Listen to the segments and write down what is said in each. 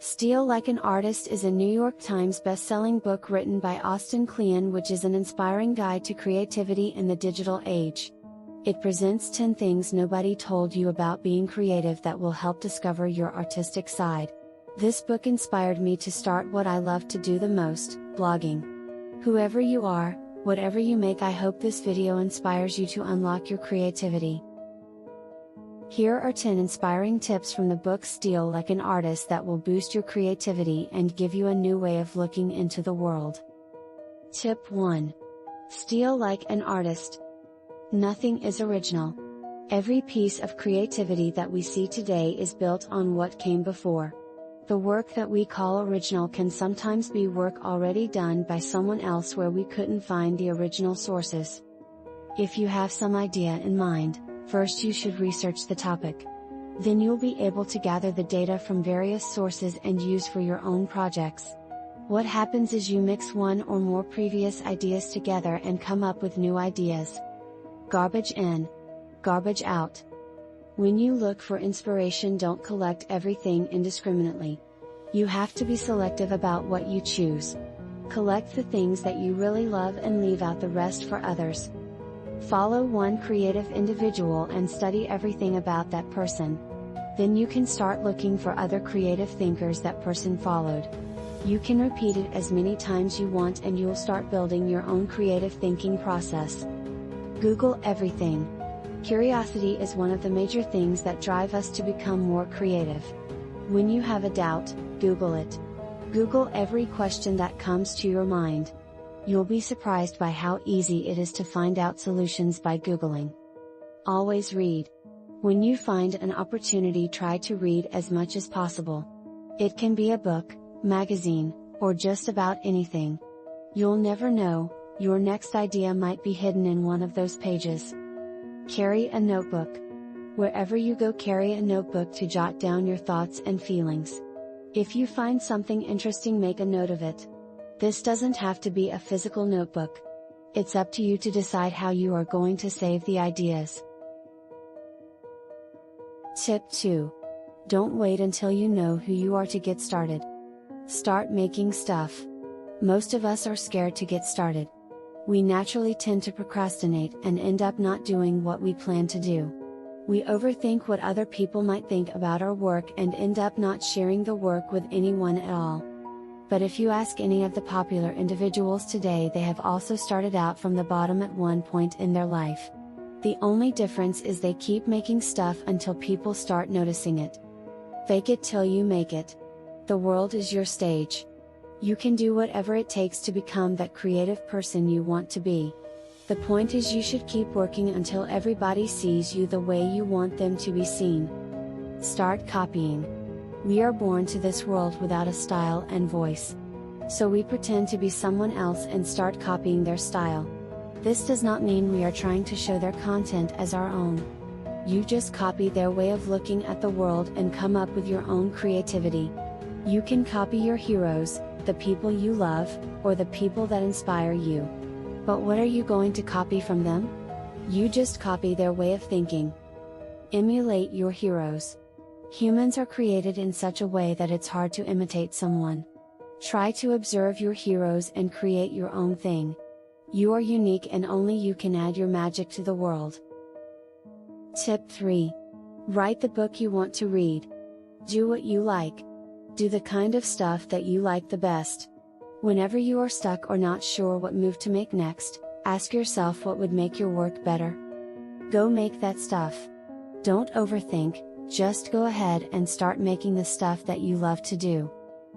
Steal Like an Artist is a New York Times best-selling book written by Austin Kleon, which is an inspiring guide to creativity in the digital age. It presents 10 things nobody told you about being creative that will help discover your artistic side. This book inspired me to start what I love to do the most, blogging. Whoever you are, whatever you make, I hope this video inspires you to unlock your creativity. Here are 10 inspiring tips from the book Steal Like an Artist that will boost your creativity and give you a new way of looking into the world. Tip 1. Steal like an artist. Nothing is original. Every piece of creativity that we see today is built on what came before. The work that we call original can sometimes be work already done by someone else where we couldn't find the original sources. If you have some idea in mind, first you should research the topic. Then you'll be able to gather the data from various sources and use for your own projects. What happens is you mix one or more previous ideas together and come up with new ideas. Garbage in, garbage out. When you look for inspiration, don't collect everything indiscriminately. You have to be selective about what you choose. Collect the things that you really love and leave out the rest for others. Follow one creative individual and study everything about that person. Then you can start looking for other creative thinkers that person followed. You can repeat it as many times you want and you'll start building your own creative thinking process. Google everything. Curiosity is one of the major things that drive us to become more creative. When you have a doubt, Google it. Google every question that comes to your mind. You'll be surprised by how easy it is to find out solutions by Googling. Always read. When you find an opportunity, try to read as much as possible. It can be a book, magazine, or just about anything. You'll never know, your next idea might be hidden in one of those pages. Carry a notebook. Wherever you go, carry a notebook to jot down your thoughts and feelings. If you find something interesting, make a note of it. This doesn't have to be a physical notebook. It's up to you to decide how you are going to save the ideas. Tip 2. Don't wait until you know who you are to get started. Start making stuff. Most of us are scared to get started. We naturally tend to procrastinate and end up not doing what we plan to do. We overthink what other people might think about our work and end up not sharing the work with anyone at all. But if you ask any of the popular individuals today, they have also started out from the bottom at one point in their life. The only difference is they keep making stuff until people start noticing it. Fake it till you make it. The world is your stage. You can do whatever it takes to become that creative person you want to be. The point is, you should keep working until everybody sees you the way you want them to be seen. Start copying. We are born to this world without a style and voice. So we pretend to be someone else and start copying their style. This does not mean we are trying to show their content as our own. You just copy their way of looking at the world and come up with your own creativity. You can copy your heroes, the people you love, or the people that inspire you. But what are you going to copy from them? You just copy their way of thinking. Emulate your heroes. Humans are created in such a way that it's hard to imitate someone. Try to observe your heroes and create your own thing. You are unique and only you can add your magic to the world. Tip 3. Write the book you want to read. Do what you like. Do the kind of stuff that you like the best. Whenever you are stuck or not sure what move to make next, ask yourself what would make your work better. Go make that stuff. Don't overthink. Just go ahead and start making the stuff that you love to do.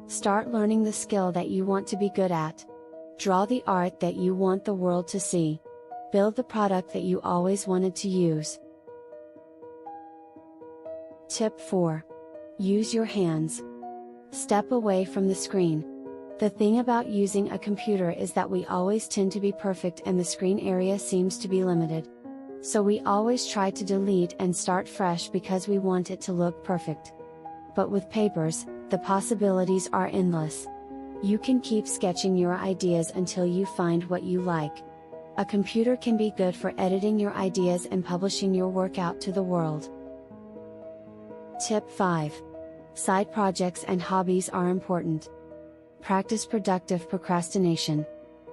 Start learning the skill that you want to be good at. Draw the art that you want the world to see. Build the product that you always wanted to use. Tip 4. Use your hands. Step away from the screen. The thing about using a computer is that we always tend to be perfect and the screen area seems to be limited. So we always try to delete and start fresh because we want it to look perfect. But with papers, the possibilities are endless. You can keep sketching your ideas until you find what you like. A computer can be good for editing your ideas and publishing your work out to the world. Tip 5. Side projects and hobbies are important. Practice productive procrastination.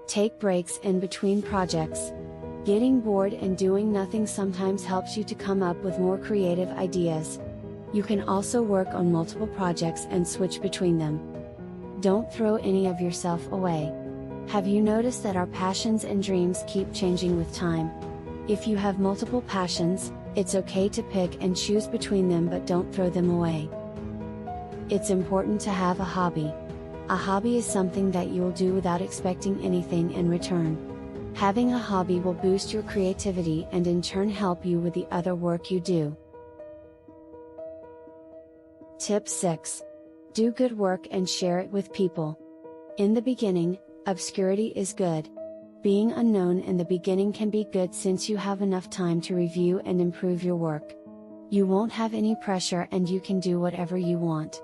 Take breaks in between projects. Getting bored and doing nothing sometimes helps you to come up with more creative ideas. You can also work on multiple projects and switch between them. Don't throw any of yourself away. Have you noticed that our passions and dreams keep changing with time? If you have multiple passions, it's okay to pick and choose between them, but don't throw them away. It's important to have a hobby. A hobby is something that you'll do without expecting anything in return. Having a hobby will boost your creativity and in turn help you with the other work you do. Tip 6. Do good work and share it with people. In the beginning, obscurity is good. Being unknown in the beginning can be good since you have enough time to review and improve your work. You won't have any pressure and you can do whatever you want.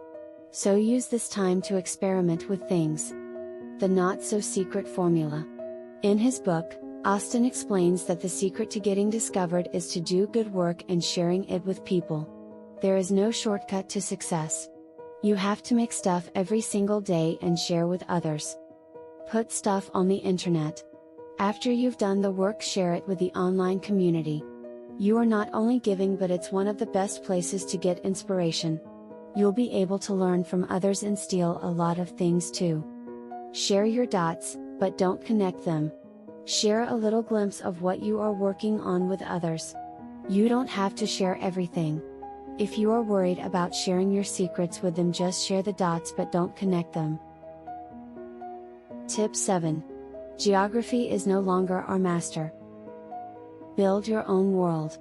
So use this time to experiment with things. The not so secret formula. In his book, Austin explains that the secret to getting discovered is to do good work and sharing it with people. There is no shortcut to success. You have to make stuff every single day and share with others. Put stuff on the internet. After you've done the work, share it with the online community. You are not only giving, but it's one of the best places to get inspiration. You'll be able to learn from others and steal a lot of things too. Share your dots, but don't connect them. Share a little glimpse of what you are working on with others. You don't have to share everything. If you are worried about sharing your secrets with them, just share the dots but don't connect them. Tip 7. Geography is no longer our master. Build your own world.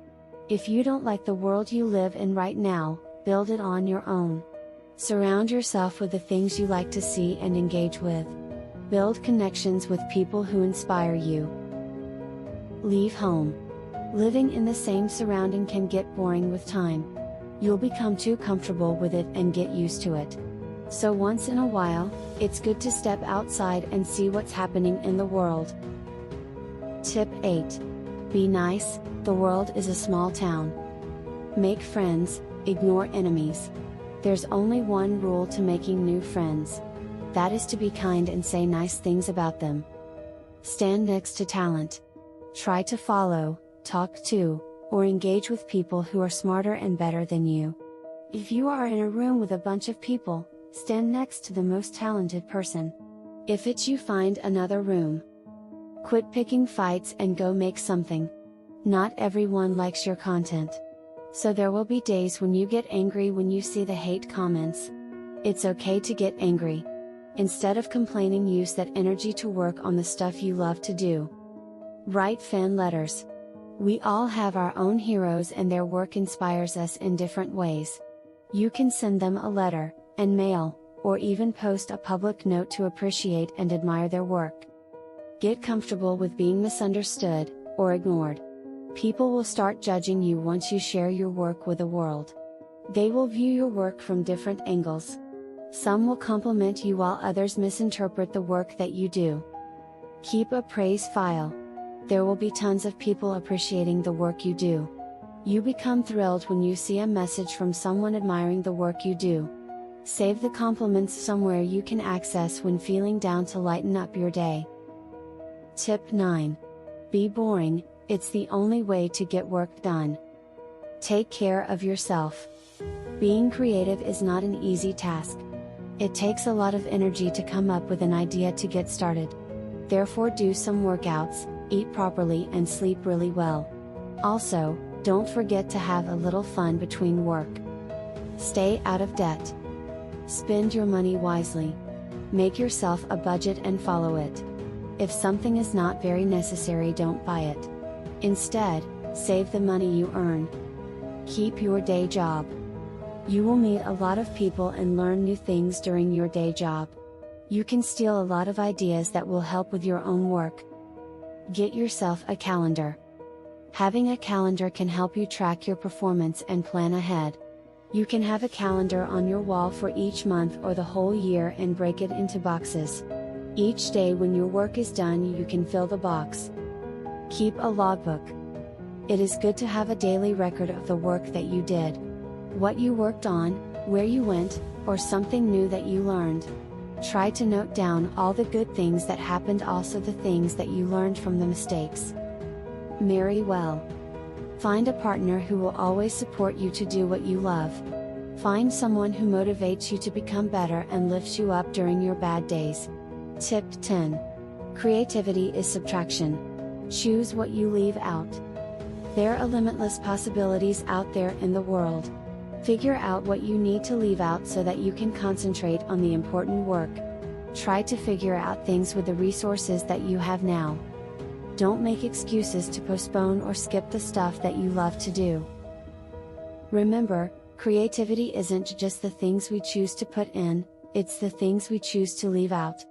If you don't like the world you live in right now, build it on your own. Surround yourself with the things you like to see and engage with. Build connections with people who inspire you. Leave home. Living in the same surrounding can get boring with time. You'll become too comfortable with it and get used to it. So once in a while, it's good to step outside and see what's happening in the world. Tip 8. Be nice, the world is a small town. Make friends, ignore enemies. There's only one rule to making new friends. That is to be kind and say nice things about them. Stand next to talent. Try to follow, talk to, or engage with people who are smarter and better than you. If you are in a room with a bunch of people, stand next to the most talented person. If it's you, find another room. Quit picking fights and go make something. Not everyone likes your content. So there will be days when you get angry when you see the hate comments. It's okay to get angry. Instead of complaining, use that energy to work on the stuff you love to do. Write fan letters. We all have our own heroes and their work inspires us in different ways. You can send them a letter, and mail, or even post a public note to appreciate and admire their work. Get comfortable with being misunderstood, or ignored. People will start judging you once you share your work with the world. They will view your work from different angles. Some will compliment you while others misinterpret the work that you do. Keep a praise file. There will be tons of people appreciating the work you do. You become thrilled when you see a message from someone admiring the work you do. Save the compliments somewhere you can access when feeling down to lighten up your day. Tip 9. Be boring, it's the only way to get work done. Take care of yourself. Being creative is not an easy task. It takes a lot of energy to come up with an idea to get started. Therefore, do some workouts, eat properly and sleep really well. Also, don't forget to have a little fun between work. Stay out of debt. Spend your money wisely. Make yourself a budget and follow it. If something is not very necessary, don't buy it. Instead, save the money you earn. Keep your day job. You will meet a lot of people and learn new things during your day job. You can steal a lot of ideas that will help with your own work. Get yourself a calendar. Having a calendar can help you track your performance and plan ahead. You can have a calendar on your wall for each month or the whole year and break it into boxes. Each day when your work is done, you can fill the box. Keep a logbook. It is good to have a daily record of the work that you did. What you worked on, where you went, or something new that you learned. Try to note down all the good things that happened, also the things that you learned from the mistakes. Marry well. Find a partner who will always support you to do what you love. Find someone who motivates you to become better and lifts you up during your bad days. Tip 10. Creativity is subtraction. Choose what you leave out. There are limitless possibilities out there in the world. Figure out what you need to leave out so that you can concentrate on the important work. Try to figure out things with the resources that you have now. Don't make excuses to postpone or skip the stuff that you love to do. Remember, creativity isn't just the things we choose to put in, it's the things we choose to leave out.